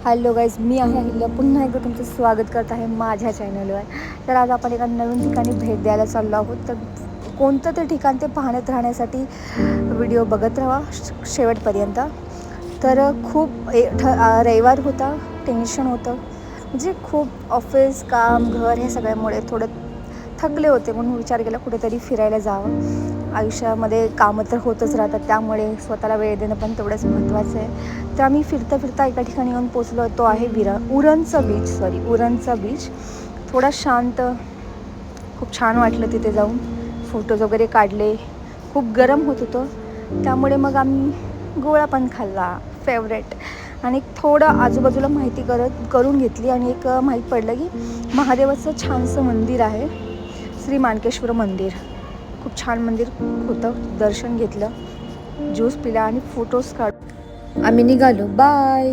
Hello guys, मी आहे अहिल्या. पुन्हा एकदा तुमचं स्वागत करत आहे माझ्या चॅनलवर. तर आज आपण एका नवीन ठिकाणी भेट द्यायला चाललो आहोत. तर कोणतं ते ठिकाण ते पाहण्यात राहण्यासाठी व्हिडिओ बघत राहा शेवटपर्यंत. तर खूप रविवार होता, टेन्शन होतं, म्हणजे खूप ऑफिस काम घर हे सगळ्यामुळे थोडं थकले होते. म्हणून विचार केला कुठेतरी फिरायला जावं. आयुष्यामध्ये कामं तर होतच राहतात, त्यामुळे स्वतःला वेळ देणं पण तेवढंच महत्त्वाचं आहे. तर आम्ही फिरता फिरता एका ठिकाणी येऊन पोचलो. तो आहे उरणचा बीच. थोडा शांत, खूप छान वाटलं तिथे जाऊन. फोटोज वगैरे काढले. खूप गरम होत होतं, त्यामुळे मग आम्ही गोळा पण खाल्ला फेवरेट. आणि थोडं आजूबाजूला माहिती करून घेतली. आणि एक माहीत पडलं की महादेवाचं छानसं मंदिर आहे, श्री माणकेश्वर मंदिर. खूप छान मंदिर होतं. दर्शन घेतलं, ज्यूस पिला आणि फोटोज काढ आम्ही निघालो. बाय.